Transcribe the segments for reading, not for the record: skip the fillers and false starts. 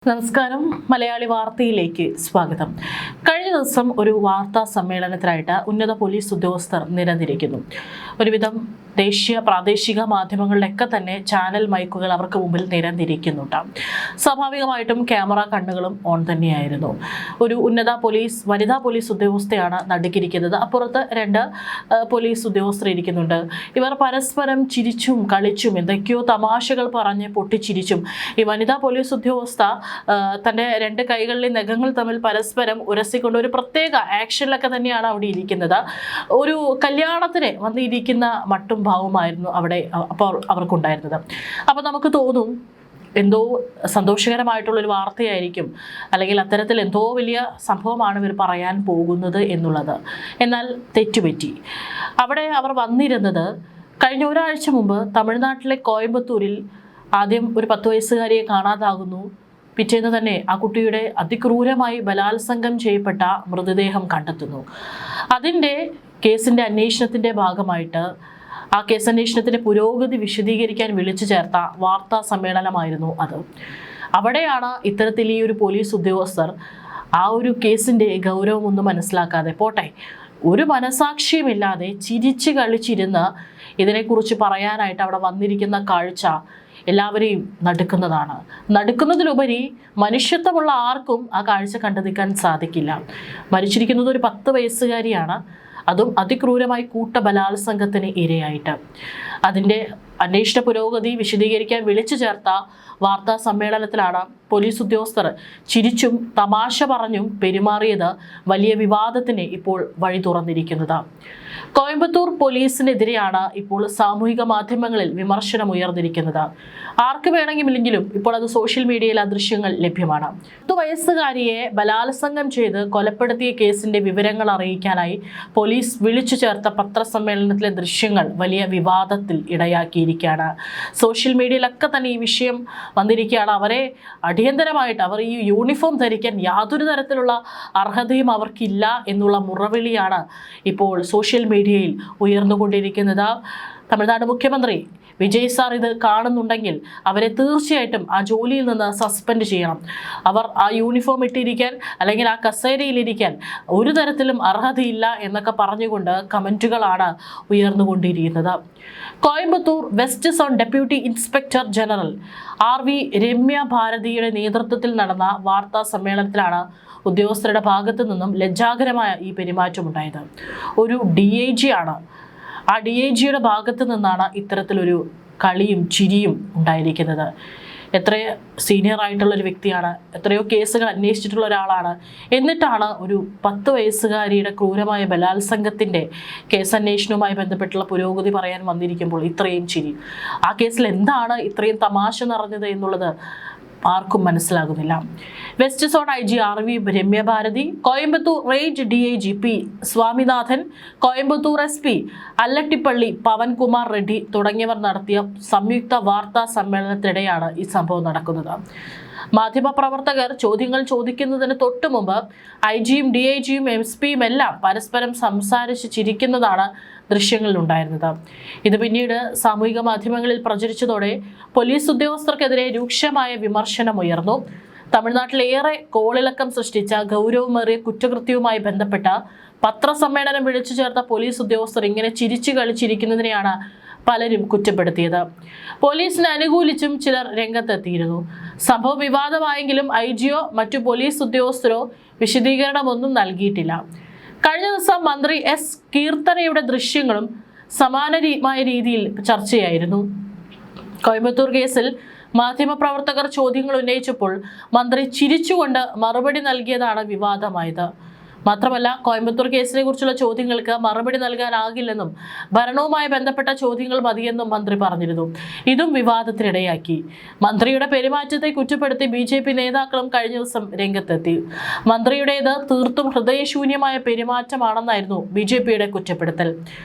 നമസ്കാരം. മലയാളി വാർത്തയിലേക്ക് സ്വാഗതം. കഴിഞ്ഞ ദിവസം ഒരു വാർത്താ സമ്മേളനത്തിനായിട്ട് ഉന്നത പോലീസ് ഉദ്യോഗസ്ഥർ നിരന്നിരിക്കുന്നു. ഒരുവിധം ദേശീയ പ്രാദേശിക മാധ്യമങ്ങളിലൊക്കെ തന്നെ ചാനൽ മൈക്കുകൾ അവർക്ക് മുമ്പിൽ നിരന്നിരിക്കുന്നുണ്ട്. സ്വാഭാവികമായിട്ടും ക്യാമറ കണ്ണുകളും ഓൺ തന്നെയായിരുന്നു. ഒരു വനിതാ പോലീസ് ഉദ്യോഗസ്ഥയാണ് നടുക്കിരിക്കുന്നത്. അപ്പുറത്ത് രണ്ട് പോലീസ് ഉദ്യോഗസ്ഥർ ഇരിക്കുന്നുണ്ട്. ഇവർ പരസ്പരം ചിരിച്ചും കളിച്ചും എന്തൊക്കെയോ തമാശകൾ പറഞ്ഞ് പൊട്ടിച്ചിരിച്ചും ഈ വനിതാ പോലീസ് ഉദ്യോഗസ്ഥ തൻ്റെ രണ്ട് കൈകളിലെ നഖങ്ങൾ തമ്മിൽ പരസ്പരം ഉരസിക്കൊണ്ട് ഒരു പ്രത്യേക ആക്ഷനിലൊക്കെ തന്നെയാണ് അവിടെ ഇരിക്കുന്നത്. ഒരു കല്യാണത്തിന് വന്നിരിക്കുന്ന മട്ടും ഭാവമായിരുന്നു അവിടെ അപ്പോൾ അവർക്കുണ്ടായിരുന്നത്. അപ്പോൾ നമുക്ക് തോന്നും എന്തോ സന്തോഷകരമായിട്ടുള്ളൊരു വാർത്തയായിരിക്കും, അല്ലെങ്കിൽ അത്തരത്തിൽ എന്തോ വലിയ സംഭവമാണ് ഇവർ പറയാൻ പോകുന്നത് എന്നുള്ളത്. എന്നാൽ തെറ്റുപറ്റി. അവിടെ അവർ വന്നിരുന്നത് കഴിഞ്ഞ ഒരാഴ്ച മുമ്പ് തമിഴ്നാട്ടിലെ കോയമ്പത്തൂരിൽ ആദ്യം ഒരു 10 വയസ്സുകാരിയെ കാണാതാകുന്നു. പിറ്റേന്ന് തന്നെ ആ കുട്ടിയുടെ അതിക്രൂരമായി ബലാത്സംഗം ചെയ്യപ്പെട്ട മൃതദേഹം കണ്ടെത്തുന്നു. അതിൻ്റെ കേസിൻ്റെ അന്വേഷണത്തിൻ്റെ ഭാഗമായിട്ട് ആ കേസന്വേഷണത്തിൻ്റെ പുരോഗതി വിശദീകരിക്കാൻ വിളിച്ചു ചേർത്ത വാർത്താ സമ്മേളനമായിരുന്നു അത്. അവിടെയാണ് ഇത്തരത്തിൽ ഈ ഒരു പോലീസ് ഉദ്യോഗസ്ഥർ ആ ഒരു കേസിൻ്റെ ഗൗരവമൊന്നും മനസ്സിലാക്കാതെ, പോട്ടെ ഒരു മനസാക്ഷിയുമില്ലാതെ ചിരിച്ച് കളിച്ചിരുന്ന് ഇതിനെക്കുറിച്ച് പറയാനായിട്ട് അവിടെ വന്നിരിക്കുന്ന കാഴ്ച എല്ലാവരെയും നടുക്കുന്നതിലുപരി മനുഷ്യത്വമുള്ള ആർക്കും ആ കാഴ്ച കണ്ടു നിൽക്കാൻ സാധിക്കില്ല. മരിച്ചിരിക്കുന്നത് ഒരു 10 വയസ്സുകാരിയാണ്, അതും അതിക്രൂരമായി ബലാത്സംഗത്തിന് ഇരയായിട്ട്. അതിൻ്റെ അന്വേഷണ പുരോഗതി വിശദീകരിക്കാൻ വിളിച്ചു ചേർത്ത വാർത്താ സമ്മേളനത്തിലാണ് പോലീസ് ഉദ്യോഗസ്ഥർ ചിരിച്ചും തമാശ പറഞ്ഞും പെരുമാറിയത് വലിയ വിവാദത്തിന് ഇപ്പോൾ വഴി തുറന്നിരിക്കുന്നത്. കോയമ്പത്തൂർ പോലീസിനെതിരെയാണ് ഇപ്പോൾ സാമൂഹിക മാധ്യമങ്ങളിൽ വിമർശനം ഉയർന്നിരിക്കുന്നത്. ആർക്ക് വേണമെങ്കിലും ഇപ്പോൾ അത് സോഷ്യൽ മീഡിയയിൽ ആ ദൃശ്യങ്ങൾ ലഭ്യമാണ്. 10 വയസ്സുകാരിയെ ബലാത്സംഗം ചെയ്ത് കൊലപ്പെടുത്തിയ കേസിന്റെ വിവരങ്ങൾ അറിയിക്കാനായി പോലീസ് വിളിച്ചു ചേർത്ത പത്രസമ്മേളനത്തിലെ ദൃശ്യങ്ങൾ വലിയ വിവാദത്തിൽ ഇടയാക്കിയിരിക്കുകയാണ്. സോഷ്യൽ മീഡിയയിലൊക്കെ തന്നെ ഈ വിഷയം വന്നിരിക്കുകയാണ്. അവരെ അടിയന്തരമായിട്ട് അവർ ഈ യൂണിഫോം ധരിക്കാൻ യാതൊരു തരത്തിലുള്ള അർഹതയും അവർക്കില്ല എന്നുള്ള മുറവിളിയാണ് ഇപ്പോൾ സോഷ്യൽ മീഡിയയിൽ ഉയർന്നുകൊണ്ടിരിക്കുന്നത്. തമിഴ്നാട് മുഖ്യമന്ത്രി വിജയ് സാർ ഇത് കാണുന്നുണ്ടെങ്കിൽ അവരെ തീർച്ചയായിട്ടും ആ ജോലിയിൽ നിന്ന് സസ്പെൻഡ് ചെയ്യണം. അവർ ആ യൂണിഫോം ഇട്ടിരിക്കാൻ അല്ലെങ്കിൽ ആ കസേരയിലിരിക്കാൻ ഒരു തരത്തിലും അർഹതയില്ല എന്നൊക്കെ പറഞ്ഞുകൊണ്ട് കമൻറ്റുകളാണ് ഉയർന്നുകൊണ്ടിരിക്കുന്നത്. Coimbatore west zone deputy inspector general RV Ramya ഭാരതിയുടെ നേതൃത്വത്തിൽ നടന്ന വാർത്താ സമ്മേളനത്തിലാണ് ഉദ്യോഗസ്ഥരുടെ ഭാഗത്തു നിന്നും ലജ്ജാകരമായ ഈ പെരുമാറ്റമുണ്ടായത്. ഒരു DIG ആണ്. ആ DIGയുടെ ഭാഗത്തു നിന്നാണ് ഇത്തരത്തിലൊരു കളിയും ചിരിയും ഉണ്ടായിരിക്കുന്നത്. എത്ര സീനിയർ ആയിട്ടുള്ളൊരു വ്യക്തിയാണ്, എത്രയോ കേസുകൾ അന്വേഷിച്ചിട്ടുള്ള ഒരാളാണ്. എന്നിട്ടാണ് ഒരു 10 വയസ്സുകാരിയുടെ ക്രൂരമായ ബലാത്സംഗത്തിൻ്റെ കേസന്വേഷണവുമായി ബന്ധപ്പെട്ടുള്ള പുരോഗതി പറയാൻ വന്നിരിക്കുമ്പോൾ ഇത്രയും ചിരി. ആ കേസിൽ എന്താണ് ഇത്രയും തമാശ നിറഞ്ഞത് എന്നുള്ളത് ആർക്കും മനസ്സിലാകുന്നില്ല. West zone IG RV Ramya Bharathi, Coimbatore range DIG P Swaminathan, Coimbatore SP Allattipalli Pavankumar Reddy തുടങ്ങിയവർ നടത്തിയ സംയുക്ത വാർത്താ സമ്മേളനത്തിനിടെയാണ് ഈ സംഭവം നടക്കുന്നത്. മാധ്യമപ്രവർത്തകർ ചോദ്യങ്ങൾ ചോദിക്കുന്നതിന് തൊട്ടു മുമ്പ് IG-യും DIG-യും SP-യും എല്ലാം പരസ്പരം സംസാരിച്ച് ചിരിക്കുന്നതാണ് ദൃശ്യങ്ങളിലുണ്ടായിരുന്നത്. ഇത് പിന്നീട് സാമൂഹിക മാധ്യമങ്ങളിൽ പ്രചരിച്ചതോടെ പോലീസ് ഉദ്യോഗസ്ഥർക്കെതിരെ രൂക്ഷമായ വിമർശനം ഉയർന്നു. തമിഴ്നാട്ടിലേറെ കോളിളക്കം സൃഷ്ടിച്ച ഗൗരവമേറിയ കുറ്റകൃത്യവുമായി ബന്ധപ്പെട്ട പത്രസമ്മേളനം വിളിച്ചു ചേർത്ത പോലീസ് ഉദ്യോഗസ്ഥർ ഇങ്ങനെ ചിരിച്ചു കളിച്ചിരിക്കുന്നതിനെയാണ് പലരും കുറ്റപ്പെടുത്തിയത്. പോലീസിനെ അനുകൂലിച്ചും ചിലർ രംഗത്തെത്തിയിരുന്നു. സംഭവം വിവാദമായെങ്കിലും IG-യോ മറ്റു പോലീസ് ഉദ്യോഗസ്ഥരോ വിശദീകരണമൊന്നും നൽകിയിട്ടില്ല. കഴിഞ്ഞ ദിവസം മന്ത്രി S കീർത്തനയുടെ ദൃശ്യങ്ങളും സമാനമായ രീതിയിൽ ചർച്ചയായിരുന്നു. കോയമ്പത്തൂർ കേസിൽ മാധ്യമപ്രവർത്തകർ ചോദ്യങ്ങൾ ഉന്നയിച്ചപ്പോൾ മന്ത്രി ചിരിച്ചുകൊണ്ട് മറുപടി നൽകിയതാണ് വിവാദമായത്. മാത്രമല്ല, കോയമ്പത്തൂർ കേസിനെ കുറിച്ചുള്ള ചോദ്യങ്ങൾക്ക് മറുപടി നൽകാനാകില്ലെന്നും ഭരണവുമായി ബന്ധപ്പെട്ട ചോദ്യങ്ങൾ മതിയെന്നും മന്ത്രി പറഞ്ഞിരുന്നു. ഇതും വിവാദത്തിനിടയാക്കി. മന്ത്രിയുടെ പെരുമാറ്റത്തെ കുറ്റപ്പെടുത്തി BJP നേതാക്കളും കഴിഞ്ഞ ദിവസം രംഗത്തെത്തി. മന്ത്രിയുടേത് തീർത്തും ഹൃദയശൂന്യമായ പെരുമാറ്റമാണെന്നായിരുന്നു BJPയുടെ കുറ്റപ്പെടുത്തൽ.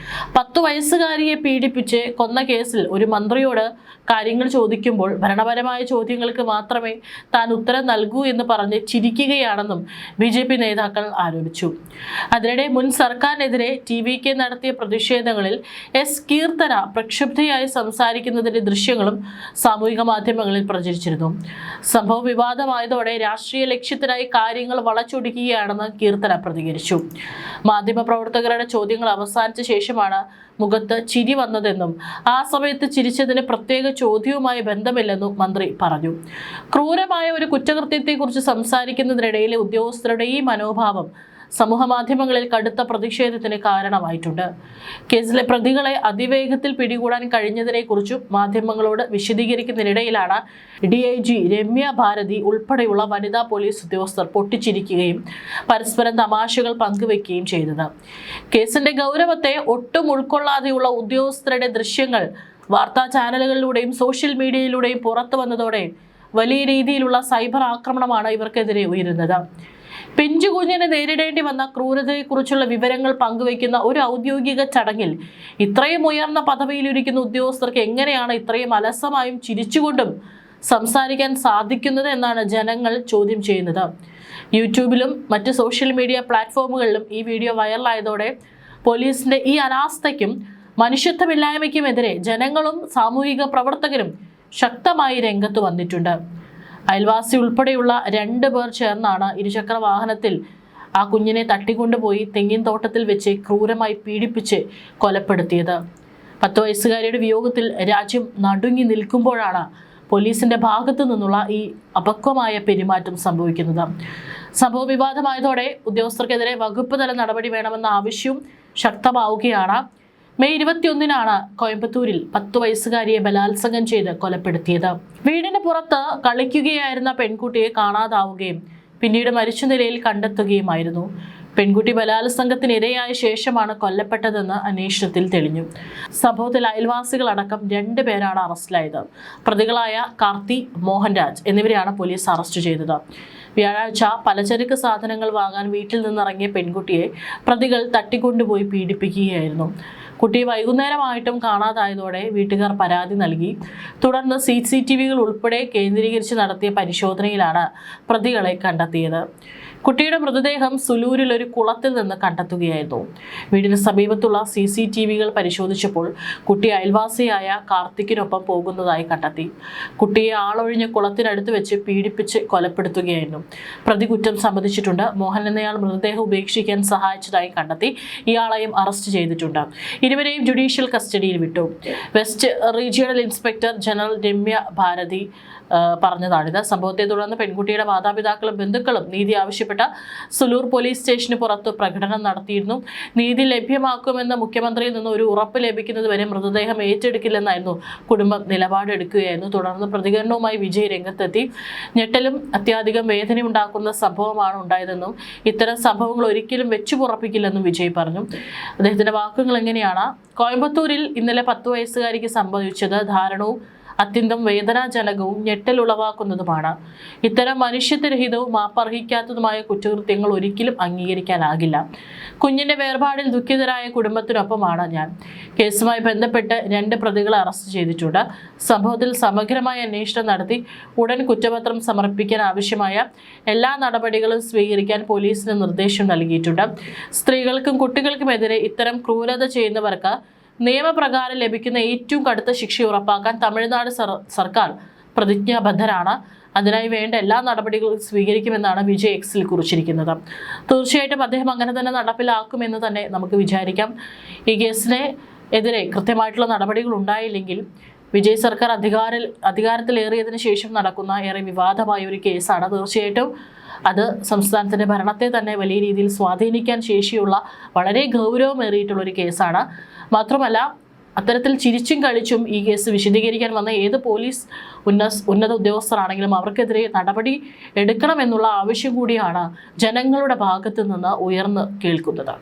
10 വയസ്സുകാരിയെ പീഡിപ്പിച്ച് കൊന്ന കേസിൽ ഒരു മന്ത്രിയോട് കാര്യങ്ങൾ ചോദിക്കുമ്പോൾ ഭരണപരമായ ചോദ്യങ്ങൾക്ക് മാത്രമേ താൻ ഉത്തരം നൽകൂ എന്ന് പറഞ്ഞ് ചിരിക്കുകയാണെന്നും BJP നേതാക്കൾ ആരോപിച്ചു. ആരോപിച്ചു. അതിനിടെ മുൻ സർക്കാരിനെതിരെ TVK നടത്തിയ പ്രതിഷേധങ്ങളിൽ എസ് കീർത്തന പ്രക്ഷുബ്ധയായി സംസാരിക്കുന്നതിന്റെ ദൃശ്യങ്ങളും സാമൂഹിക മാധ്യമങ്ങളിൽ പ്രചരിച്ചിരുന്നു. സംഭവം വിവാദമായതോടെ രാഷ്ട്രീയ ലക്ഷ്യത്തിനായി കാര്യങ്ങൾ വളച്ചൊടിക്കുകയാണെന്ന് കീർത്തന പ്രതികരിച്ചു. മാധ്യമപ്രവർത്തകരുടെ ചോദ്യങ്ങൾ അവസാനിച്ച ശേഷമാണ് മുഖത്ത് ചിരി വന്നതെന്നും ആ സമയത്ത് ചിരിച്ചതിന് പ്രത്യേക ചോദ്യവുമായി ബന്ധമില്ലെന്നും മന്ത്രി പറഞ്ഞു. ക്രൂരമായ ഒരു കുറ്റകൃത്യത്തെക്കുറിച്ച് സംസാരിക്കുന്നതിനിടയിലെ ഉദ്യോഗസ്ഥരുടെ ഈ മനോഭാവം സമൂഹമാധ്യമങ്ങളിൽ കടുത്ത പ്രതിഷേധത്തിന് കാരണമായിട്ടുണ്ട്. കേസിലെ പ്രതികളെ അതിവേഗത്തിൽ പിടികൂടാൻ കഴിഞ്ഞതിനെക്കുറിച്ചും മാധ്യമങ്ങളോട് വിശദീകരിക്കുന്നതിനിടയിലാണ് DIG രമ്യ ഭാരതി ഉൾപ്പെടെയുള്ള വനിതാ പോലീസ് ഉദ്യോഗസ്ഥർ പൊട്ടിച്ചിരിക്കുകയും പരസ്പരം തമാശകൾ പങ്കുവെക്കുകയും ചെയ്തത്. കേസിന്റെ ഗൗരവത്തെ ഒട്ടും ഉൾക്കൊള്ളാതെയുള്ള ഉദ്യോഗസ്ഥരുടെ ദൃശ്യങ്ങൾ വാർത്താ ചാനലുകളിലൂടെയും സോഷ്യൽ മീഡിയയിലൂടെയും പുറത്തു വന്നതോടെ വലിയ രീതിയിലുള്ള സൈബർ ആക്രമണമാണ് ഇവർക്കെതിരെ ഉയരുന്നത്. പിഞ്ചുകുഞ്ഞിനെ നേരിടേണ്ടി വന്ന ക്രൂരതയെക്കുറിച്ചുള്ള വിവരങ്ങൾ പങ്കുവയ്ക്കുന്ന ഒരു ഔദ്യോഗിക ചടങ്ങിൽ ഇത്രയും ഉയർന്ന പദവിയിലിരിക്കുന്ന ഉദ്യോഗസ്ഥർക്ക് എങ്ങനെയാണ് ഇത്രയും അലസമായും ചിരിച്ചുകൊണ്ടും സംസാരിക്കാൻ സാധിക്കുന്നത് എന്നാണ് ജനങ്ങൾ ചോദ്യം ചെയ്യുന്നത്. യൂട്യൂബിലും മറ്റ് സോഷ്യൽ മീഡിയ പ്ലാറ്റ്ഫോമുകളിലും ഈ വീഡിയോ വൈറലായതോടെ പോലീസിന്റെ ഈ അനാസ്ഥയ്ക്കും മനുഷ്യത്വമില്ലായ്മയ്ക്കുമെതിരെ ജനങ്ങളും സാമൂഹിക പ്രവർത്തകരും ശക്തമായി രംഗത്ത് വന്നിട്ടുണ്ട്. അയൽവാസി ഉൾപ്പെടെയുള്ള 2 പേർ ചേർന്നാണ് ഇരുചക്ര വാഹനത്തിൽ ആ കുഞ്ഞിനെ തട്ടിക്കൊണ്ടുപോയി തെങ്ങിൻ തോട്ടത്തിൽ വെച്ച് ക്രൂരമായി പീഡിപ്പിച്ച് കൊലപ്പെടുത്തിയത്. 10 വയസ്സുകാരിയുടെ വിയോഗത്തിൽ രാജ്യം നടുങ്ങി നിൽക്കുമ്പോഴാണ് പോലീസിന്റെ ഭാഗത്തു നിന്നുള്ള ഈ അപക്വമായ പെരുമാറ്റം സംഭവിക്കുന്നത്. സംഭവ വിവാദമായതോടെ ഉദ്യോഗസ്ഥർക്കെതിരെ വകുപ്പ് തല നടപടി വേണമെന്ന ആവശ്യവും ശക്തമാവുകയാണ്. മെയ് 21-നാണ് കോയമ്പത്തൂരിൽ 10 വയസ്സുകാരിയെ ബലാത്സംഗം ചെയ്ത് കൊലപ്പെടുത്തിയത്. വീടിന് പുറത്ത് കളിക്കുകയായിരുന്ന പെൺകുട്ടിയെ കാണാതാവുകയും പിന്നീട് മരിച്ച നിലയിൽ കണ്ടെത്തുകയുമായിരുന്നു. പെൺകുട്ടി ബലാത്സംഗത്തിന് ഇരയായ ശേഷമാണ് കൊല്ലപ്പെട്ടതെന്ന് അന്വേഷണത്തിൽ തെളിഞ്ഞു. സംഭവത്തിൽ അയൽവാസികളടക്കം 2 പേരാണ് അറസ്റ്റിലായത്. പ്രതികളായ കാർത്തി, മോഹൻരാജ് എന്നിവരെയാണ് പോലീസ് അറസ്റ്റ് ചെയ്തത്. വ്യാഴാഴ്ച പലചരക്ക് സാധനങ്ങൾ വാങ്ങാൻ വീട്ടിൽ നിന്നിറങ്ങിയ പെൺകുട്ടിയെ പ്രതികൾ തട്ടിക്കൊണ്ടുപോയി പീഡിപ്പിക്കുകയായിരുന്നു. കുട്ടി വൈകുന്നേരമായിട്ടും കാണാതായതോടെ വീട്ടുകാർ പരാതി നൽകി. തുടർന്ന് CCTVകൾ ഉൾപ്പെടെ കേന്ദ്രീകരിച്ച് നടത്തിയ പരിശോധനയിലാണ് പ്രതികളെ കണ്ടെത്തിയത്. കുട്ടിയുടെ മൃതദേഹം സുലൂരിൽ ഒരു കുളത്തിൽ നിന്ന് കണ്ടെത്തുകയായിരുന്നു. വീടിന് സമീപത്തുള്ള CCTVകൾ പരിശോധിച്ചപ്പോൾ കുട്ടി അയൽവാസിയായ കാർത്തിക്കിനൊപ്പം പോകുന്നതായി കണ്ടെത്തി. കുട്ടിയെ ആളൊഴിഞ്ഞ കുളത്തിനടുത്ത് വെച്ച് പീഡിപ്പിച്ച് കൊലപ്പെടുത്തുകയായിരുന്നു. പ്രതി കുറ്റം സമ്മതിച്ചിട്ടുണ്ട്. മോഹൻ എന്നയാൾ മൃതദേഹം ഉപേക്ഷിക്കാൻ സഹായിച്ചതായി കണ്ടെത്തി. ഇയാളെയും അറസ്റ്റ് ചെയ്തിട്ടുണ്ട്. ഇരുവരെയും ജുഡീഷ്യൽ കസ്റ്റഡിയിൽ വിട്ടു. West regional inspector general Ramya Bharathi പറഞ്ഞതാണിത്. സംഭവത്തെ തുടർന്ന് പെൺകുട്ടിയുടെ മാതാപിതാക്കളും ബന്ധുക്കളും നീതി ആവശ്യപ്പെട്ട സുലൂർ പോലീസ് സ്റ്റേഷന് പുറത്ത് പ്രകടനം നടത്തിയിരുന്നു. നീതി ലഭ്യമാക്കുമെന്ന് മുഖ്യമന്ത്രിയിൽ നിന്ന് ഒരു ഉറപ്പ് ലഭിക്കുന്നതുവരെ മൃതദേഹം ഏറ്റെടുക്കില്ലെന്നായിരുന്നു കുടുംബം നിലപാടെടുക്കുകയായിരുന്നു. തുടർന്ന് പ്രതികരണവുമായി വിജയ് രംഗത്തെത്തി. ഞെട്ടലും അത്യാധികം വേദനയുണ്ടാക്കുന്ന സംഭവമാണ് ഉണ്ടായതെന്നും ഇത്തരം സംഭവങ്ങൾ ഒരിക്കലും വെച്ചുപുറപ്പിക്കില്ലെന്നും വിജയ് പറഞ്ഞു. അദ്ദേഹത്തിന്റെ വാക്കുകൾ എങ്ങനെയാണ്: കോയമ്പത്തൂരിൽ ഇന്നലെ 10 വയസ്സുകാരിക്ക് സംഭവിച്ചത് ദാരുണവും അത്യന്തം വേദനാജനകവും ഞെട്ടലുളവാക്കുന്നതുമാണ്. ഇത്തരം മനുഷ്യത്വരഹിതവും മാപ്പർഹിക്കാത്തതുമായ കുറ്റകൃത്യങ്ങൾ ഒരിക്കലും അംഗീകരിക്കാനാകില്ല. കുഞ്ഞിന്റെ വേർപാടിൽ ദുഃഖിതരായ കുടുംബത്തിനൊപ്പമാണ് ഞാൻ. കേസുമായി ബന്ധപ്പെട്ട് 2 പ്രതികളെ അറസ്റ്റ് ചെയ്തിട്ടുണ്ട്. സംഭവത്തിൽ സമഗ്രമായ അന്വേഷണം നടത്തി ഉടൻ കുറ്റപത്രം സമർപ്പിക്കാൻ ആവശ്യമായ എല്ലാ നടപടികളും സ്വീകരിക്കാൻ പോലീസിന് നിർദ്ദേശം നൽകിയിട്ടുണ്ട്. സ്ത്രീകൾക്കും കുട്ടികൾക്കുമെതിരെ ഇത്തരം ക്രൂരത ചെയ്യുന്നവർക്ക് നിയമപ്രകാരം ലഭിക്കുന്ന ഏറ്റവും കടുത്ത ശിക്ഷ ഉറപ്പാക്കാൻ തമിഴ്നാട് സർക്കാർ പ്രതിജ്ഞാബദ്ധരാണ്. അതിനായി വേണ്ട എല്ലാ നടപടികളും സ്വീകരിക്കുമെന്നാണ് വിജയ് Xൽ കുറിച്ചിരിക്കുന്നത്. തീർച്ചയായിട്ടും അദ്ദേഹം അങ്ങനെ തന്നെ നടപ്പിലാക്കുമെന്ന് തന്നെ നമുക്ക് വിചാരിക്കാം. ഈ കേസിനെ എതിരെ കൃത്യമായിട്ടുള്ള നടപടികൾ ഉണ്ടായില്ലെങ്കിൽ വിജയ് സർക്കാർ അധികാരത്തിലേറിയതിനു ശേഷം നടക്കുന്ന ഏറെ വിവാദമായ ഒരു കേസാണ്. തീർച്ചയായിട്ടും അത് സംസ്ഥാനത്തിൻ്റെ ഭരണത്തെ തന്നെ വലിയ രീതിയിൽ സ്വാധീനിക്കാൻ ശേഷിയുള്ള വളരെ ഗൗരവമേറിയിട്ടുള്ള ഒരു കേസാണ്. മാത്രമല്ല, അത്തരത്തിൽ ചിരിച്ചും കളിച്ചും ഈ കേസ് വിശദീകരിക്കാൻ വന്ന ഏത് പോലീസ് ഉന്നത ഉദ്യോഗസ്ഥരാണെങ്കിലും അവർക്കെതിരെ നടപടി എടുക്കണമെന്നുള്ള ആവശ്യം കൂടിയാണ് ജനങ്ങളുടെ ഭാഗത്തു നിന്ന് ഉയർന്നു കേൾക്കുന്നത്.